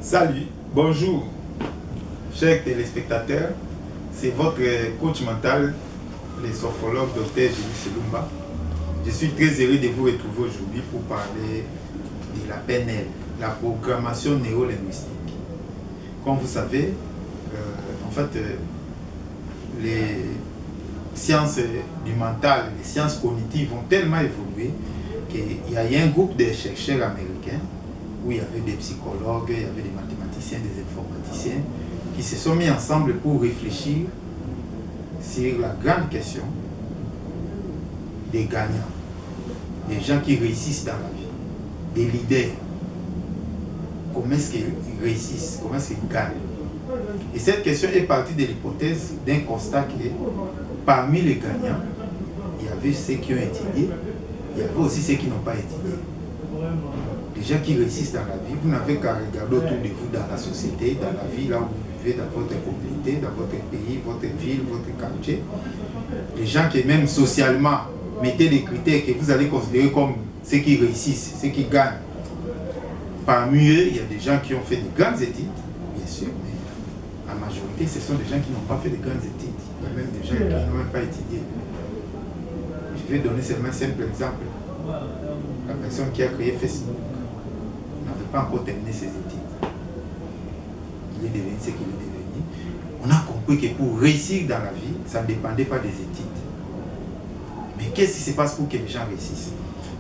Salut, bonjour, chers téléspectateurs. C'est votre coach mental, le sophrologue Dr Génie Selumba. Je suis très heureux de vous retrouver aujourd'hui pour parler de la PNL, la programmation néo-linguistique. Comme vous savez, les sciences du mental, les sciences cognitives ont tellement évolué qu'il y a un groupe de chercheurs américains où il y avait des psychologues, il y avait des mathématiciens, des informaticiens qui se sont mis ensemble pour réfléchir sur la grande question des gagnants, des gens qui réussissent dans la vie, des leaders. Comment est-ce qu'ils réussissent, comment est-ce qu'ils gagnent? Et cette question est partie de l'hypothèse d'un constat que parmi les gagnants, il y avait ceux qui ont étudié, il y avait aussi ceux qui n'ont pas étudié. Les gens qui réussissent dans la vie, vous n'avez qu'à regarder autour de vous dans la société, dans la vie, là où vous vivez, dans votre communauté, dans votre pays, votre ville, votre quartier. Les gens qui même socialement mettez des critères que vous allez considérer comme ceux qui réussissent, ceux qui gagnent. Parmi eux, il y a des gens qui ont fait de grandes études, bien sûr, mais la majorité, ce sont des gens qui n'ont pas fait de grandes études. Il y a même des gens qui n'ont même pas étudié. Je vais donner seulement un simple exemple. La personne qui a créé Facebook n'avait pas encore terminé ses études. Il est devenu ce qu'il est devenu. On a compris que pour réussir dans la vie, ça ne dépendait pas des études. Mais qu'est-ce qui se passe pour que les gens réussissent?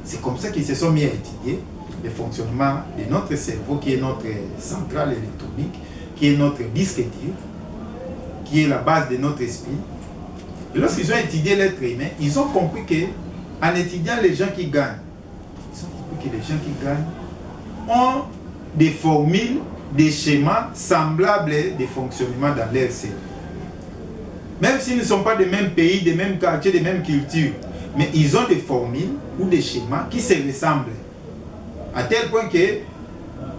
C'est comme ça qu'ils se sont mis à étudier le fonctionnement de notre cerveau, qui est notre centrale électronique, qui est notre disque dur, qui est la base de notre esprit. Et lorsqu'ils ont étudié l'être humain, ils ont compris qu'en étudiant les gens qui gagnent, ils ont compris que les gens qui gagnent ont des formules, des schémas semblables des fonctionnements dans leur cerveau. Même s'ils ne sont pas des mêmes pays, des mêmes quartiers, des mêmes cultures, mais ils ont des formules ou des schémas qui se ressemblent. À tel point que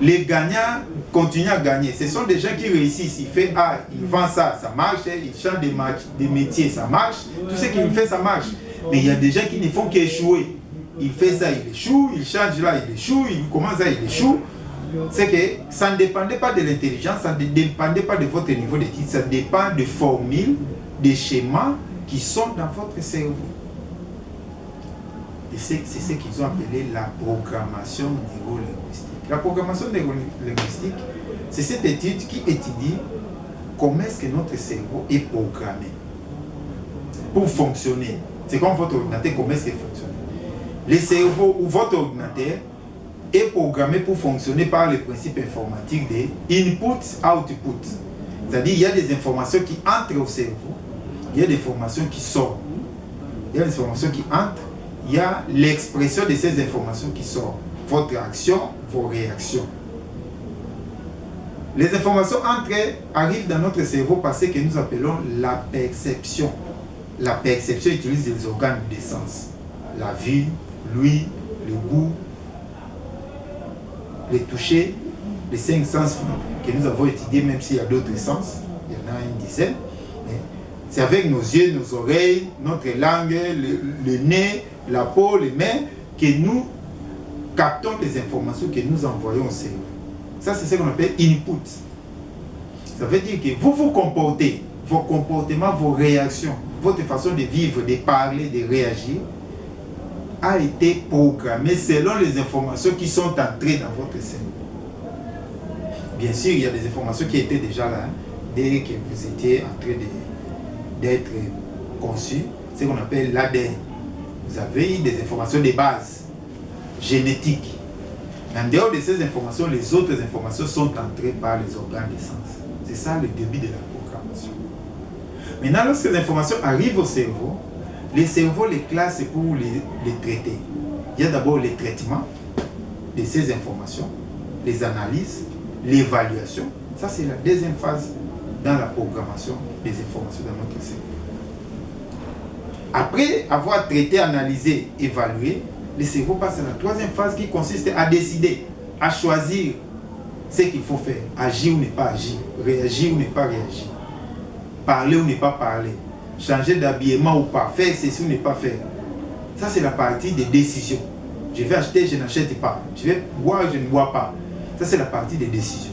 les gagnants continuent à gagner. Ce sont des gens qui réussissent. Ils font ils vendent ça, ça marche. Ils changent des métiers, ça marche. Tout ce qu'ils font, ça marche. Mais il y a des gens qui ne font qu'échouer. Il fait ça, il échoue. Il change là, il échoue. Il commence là, il échoue. C'est que ça ne dépendait pas de l'intelligence, ça ne dépendait pas de votre niveau d'étude. Ça dépend de formules, des schémas qui sont dans votre cerveau. Et c'est ce qu'ils ont appelé la programmation neurolinguistique. La programmation neurolinguistique, c'est cette étude qui étudie comment est-ce que notre cerveau est programmé pour fonctionner. C'est comme votre ordinateur, comment est-ce qu'il fonctionne. Le cerveau ou votre ordinateur est programmé pour fonctionner par le principe informatique de input-output. C'est-à-dire qu'il y a des informations qui entrent au cerveau, il y a des informations qui sortent. Il y a des informations qui entrent, il y a l'expression de ces informations qui sortent. Votre action, vos réactions. Les informations arrivent dans notre cerveau par ce que nous appelons la perception. La perception utilise les organes des sens. La vue, l'ouïe, le goût, le toucher, les 5 sens que nous avons étudiés, même s'il y a d'autres sens, il y en a une dizaine. C'est avec nos yeux, nos oreilles, notre langue, le nez, la peau, les mains, que nous captons les informations que nous envoyons au cerveau. Ça, c'est ce qu'on appelle input. Ça veut dire que vous vous comportez, vos comportements, vos réactions, votre façon de vivre, de parler, de réagir, a été programmée selon les informations qui sont entrées dans votre cerveau. Bien sûr, il y a des informations qui étaient déjà là, dès que vous étiez en train d'être conçu, ce qu'on appelle l'ADN. Vous avez eu des informations de base, génétiques. Mais en dehors de ces informations, les autres informations sont entrées par les organes des sens. C'est ça le début de la programmation. Maintenant, lorsque les informations arrivent au cerveau, le cerveau les classe pour les traiter. Il y a d'abord les traitements de ces informations, les analyses, l'évaluation. Ça, c'est la deuxième phase dans la programmation des informations dans notre cerveau. Après avoir traité, analysé, évalué, le cerveau passe à la troisième phase qui consiste à décider, à choisir ce qu'il faut faire. Agir ou ne pas agir, réagir ou ne pas réagir, parler ou ne pas parler, changer d'habillement ou pas, faire ceci ou ne pas faire. Ça, c'est la partie des décisions. Je vais acheter, je n'achète pas. Je vais boire, je ne bois pas. Ça, c'est la partie des décisions.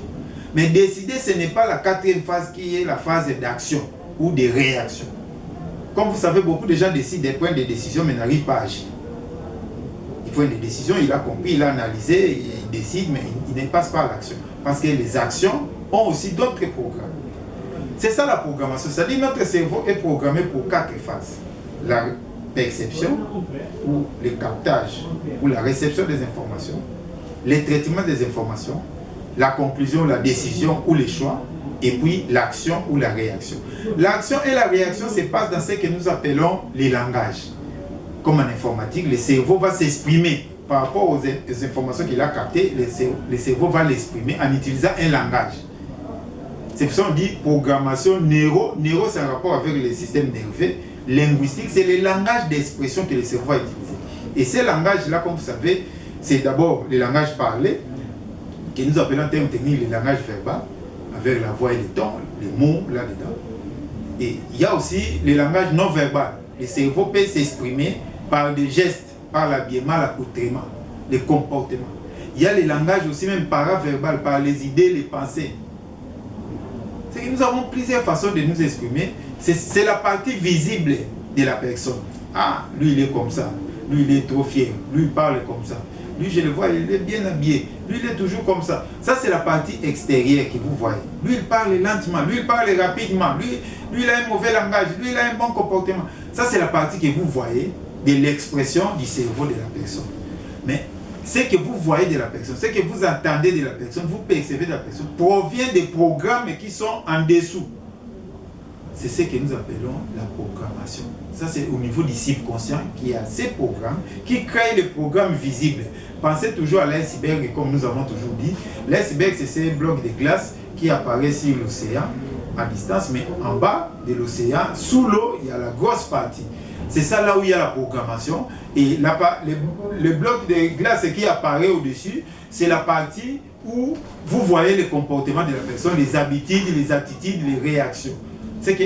Mais décider, ce n'est pas la quatrième phase qui est la phase d'action ou de réaction. Comme vous savez, beaucoup de gens décident des points de décision mais n'arrivent pas à agir. Il faut une décision, il a compris, il a analysé, il décide, mais il ne passe pas à l'action. Parce que les actions ont aussi d'autres programmes. C'est ça la programmation. C'est-à-dire notre cerveau est programmé pour 4 phases. La perception, ou le captage, ou la réception des informations, le traitement des informations, la conclusion, la décision ou les choix, et puis l'action ou la réaction. L'action et la réaction se passent dans ce que nous appelons les langages. Comme en informatique, le cerveau va s'exprimer par rapport aux informations qu'il a captées, le cerveau va l'exprimer en utilisant un langage. C'est pour ça qu'on dit programmation neuro. Neuro, c'est un rapport avec le système nerveux. Linguistique, c'est le langage d'expression que le cerveau va utiliser. Et ces langages-là, comme vous savez, c'est d'abord le langage parlé, que nous appelons en termes techniques le langage verbal, avec la voix et les tons, les mots là-dedans. Et il y a aussi le langage non verbal. Le cerveau peut s'exprimer par des gestes, par l'habillement, l'accoutrement, les comportements. Il y a le langage aussi même paraverbal, par les idées, les pensées. C'est que nous avons plusieurs façons de nous exprimer. C'est la partie visible de la personne. Ah, lui il est comme ça. Lui il est trop fier. Lui il parle comme ça. Lui je le vois, il est bien habillé. Lui il est toujours comme ça. Ça c'est la partie extérieure que vous voyez. Lui il parle lentement. Lui il parle rapidement. Lui il a un mauvais langage. Lui il a un bon comportement. Ça c'est la partie que vous voyez de l'expression du cerveau de la personne. Mais ce que vous voyez de la personne, ce que vous entendez de la personne, vous percevez de la personne, provient des programmes qui sont en dessous. C'est ce que nous appelons la programmation. Ça, c'est au niveau du subconscient qui a ces programmes qui créent les programmes visibles. Pensez toujours à l'iceberg, comme nous avons toujours dit. L'iceberg, c'est ces blocs de glace qui apparaissent sur l'océan à distance, mais en bas de l'océan, sous l'eau, il y a la grosse partie. C'est ça là où il y a la programmation. Et le bloc de glace qui apparaît au-dessus, c'est la partie où vous voyez le comportement de la personne, les habitudes, les attitudes, les réactions. C'est que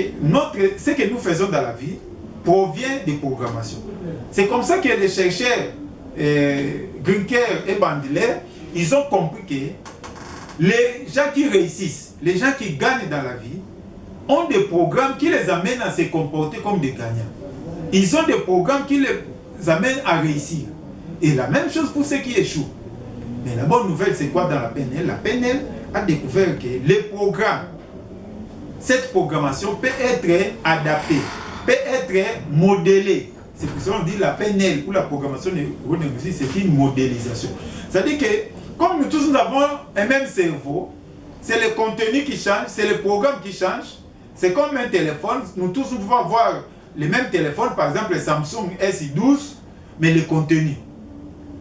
ce que nous faisons dans la vie provient des programmations. C'est comme ça que les chercheurs Grünker et Bandler, ils ont compris que les gens qui réussissent, les gens qui gagnent dans la vie, ont des programmes qui les amènent à se comporter comme des gagnants. Ils ont des programmes qui les amènent à réussir. Et la même chose pour ceux qui échouent. Mais la bonne nouvelle, c'est quoi dans la PNL? La PNL a découvert que les programmes, cette programmation peut être adaptée, peut être modélée. C'est pour ça qu'on dit la PNL ou la programmation neurolinguistique, c'est une modélisation. C'est-à-dire que comme nous tous nous avons un même cerveau, c'est le contenu qui change, c'est le programme qui change. C'est comme un téléphone, nous tous nous pouvons avoir les mêmes téléphones, par exemple le Samsung S12, mais le contenu.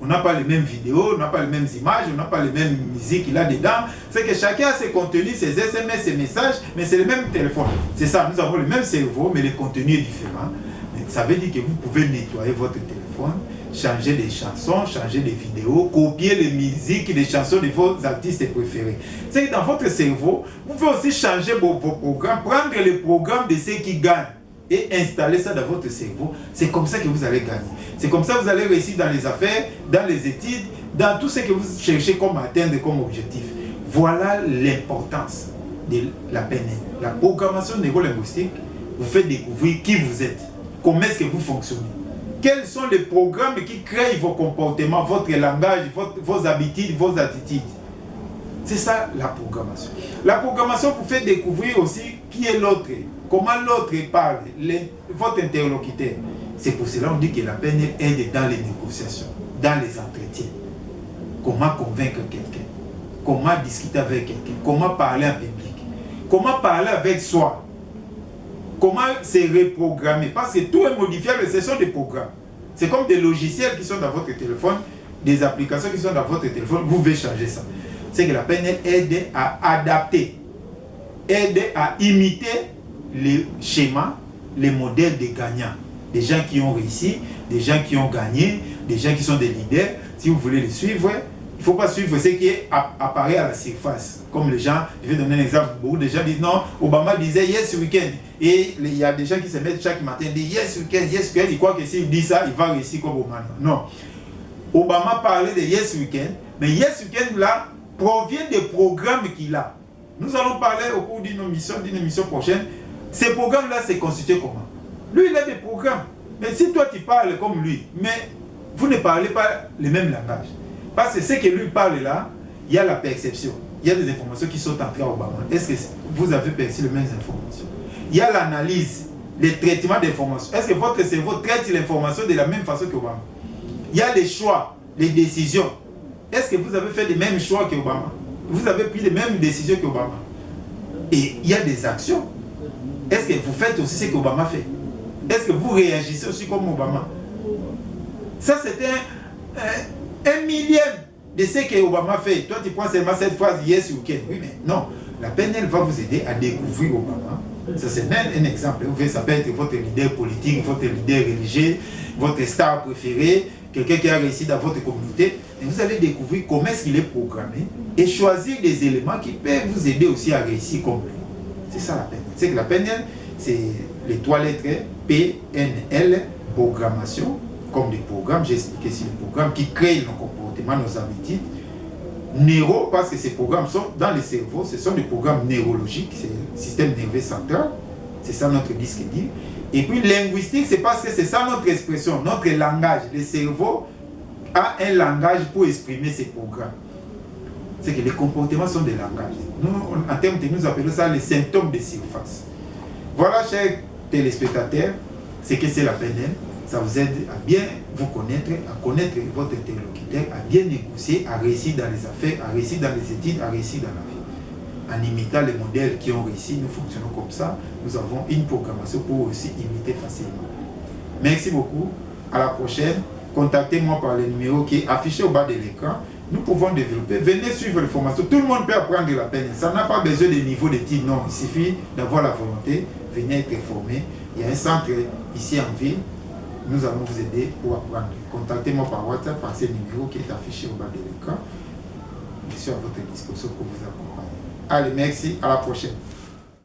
On n'a pas les mêmes vidéos, on n'a pas les mêmes images, on n'a pas les mêmes musiques qu'il a dedans. C'est que chacun a ses contenus, ses SMS, ses messages, mais c'est le même téléphone. C'est ça, nous avons le même cerveau, mais le contenu est différent. Mais ça veut dire que vous pouvez nettoyer votre téléphone, changer des chansons, changer des vidéos, copier les musiques, les chansons de vos artistes préférés. C'est que dans votre cerveau, vous pouvez aussi changer vos programmes, prendre les programmes de ceux qui gagnent et installer ça dans votre cerveau. C'est comme ça que vous allez gagner. C'est comme ça que vous allez réussir dans les affaires, dans les études, dans tout ce que vous cherchez comme atteindre comme objectif. Voilà l'importance de la PNL. La programmation neurolinguistique vous fait découvrir qui vous êtes, comment est-ce que vous fonctionnez. Quels sont les programmes qui créent vos comportements, votre langage, vos habitudes, vos attitudes. C'est ça la programmation. La programmation vous fait découvrir aussi qui est l'autre, comment l'autre parle, votre interlocuteur. C'est pour cela qu'on dit que la PNL aide dans les négociations, dans les entretiens. Comment convaincre quelqu'un, comment discuter avec quelqu'un, comment parler en public, comment parler avec soi, comment se reprogrammer. Parce que tout est modifiable, ce sont des programmes. C'est comme des logiciels qui sont dans votre téléphone, des applications qui sont dans votre téléphone, vous pouvez changer ça. C'est que la PNL aide à adapter, aide à imiter les schémas, les modèles des gagnants. Des gens qui ont réussi, des gens qui ont gagné, des gens qui sont des leaders. Si vous voulez les suivre, il ne faut pas suivre ce qui apparaît à la surface. Comme les gens, je vais donner un exemple, beaucoup de gens disent non, Obama disait yes weekend. Et il y a des gens qui se mettent chaque matin et disent yes weekend, ils croient que s'il dit ça, il va réussir comme Obama. Non. Obama parlait de yes weekend, mais yes weekend là provient des programmes qu'il a. Nous allons parler au cours d'une émission prochaine. Ces programmes-là, c'est constitué comment? Lui, il a des programmes. Mais si toi, tu parles comme lui, mais vous ne parlez pas le même langage. Parce que ce que lui parle là, il y a la perception. Il y a des informations qui sont entrées à Obama. Est-ce que vous avez perçu les mêmes informations? Il y a l'analyse, le traitement d'informations. Est-ce que votre cerveau traite l'information de la même façon qu'Obama? Il y a les choix, les décisions. Est-ce que vous avez fait les mêmes choix qu'Obama? Vous avez pris les mêmes décisions qu'Obama? Et il y a des actions. Est-ce que vous faites aussi ce qu'Obama fait? Est-ce que vous réagissez aussi comme Obama? Ça, c'était un millième de ce qu'Obama fait. Toi, tu prends seulement cette phrase « yes, you can ». Oui, mais non. La PNL va vous aider à découvrir Obama. Ça, c'est un exemple. Ça peut être votre leader politique, votre leader religieux, votre star préféré, quelqu'un qui a réussi dans votre communauté. Et vous allez découvrir comment est-ce qu'il est programmé et choisir des éléments qui peuvent vous aider aussi à réussir comme lui. C'est ça la PNL. C'est que la PNL, c'est les 3 lettres PNL, programmation, comme des programmes, j'ai expliqué ici les programmes qui créent nos comportements, nos habitudes. Neuro, parce que ces programmes sont dans le cerveau, ce sont des programmes neurologiques, c'est le système nerveux central, c'est ça notre disque dit. Et puis linguistique, c'est parce que c'est ça notre expression, notre langage. Le cerveau a un langage pour exprimer ces programmes. C'est que les comportements sont des langages. Nous, en termes techniques, nous appelons ça les symptômes de surface. Voilà, chers téléspectateurs, ce que c'est la PNL. Ça vous aide à bien vous connaître, à connaître votre interlocuteur, à bien négocier, à réussir dans les affaires, à réussir dans les études, à réussir dans la vie. En imitant les modèles qui ont réussi, nous fonctionnons comme ça. Nous avons une programmation pour aussi imiter facilement. Merci beaucoup. À la prochaine. Contactez-moi par le numéro qui est affiché au bas de l'écran. Nous pouvons développer. Venez suivre les formations. Tout le monde peut apprendre la peine. Ça n'a pas besoin de niveau d'études. Non, il suffit d'avoir la volonté. Venez être formé. Il y a un centre ici en ville. Nous allons vous aider pour apprendre. Contactez-moi par WhatsApp, par ce numéro qui est affiché au bas de l'écran. Je suis à votre disposition pour vous accompagner. Allez, merci. À la prochaine.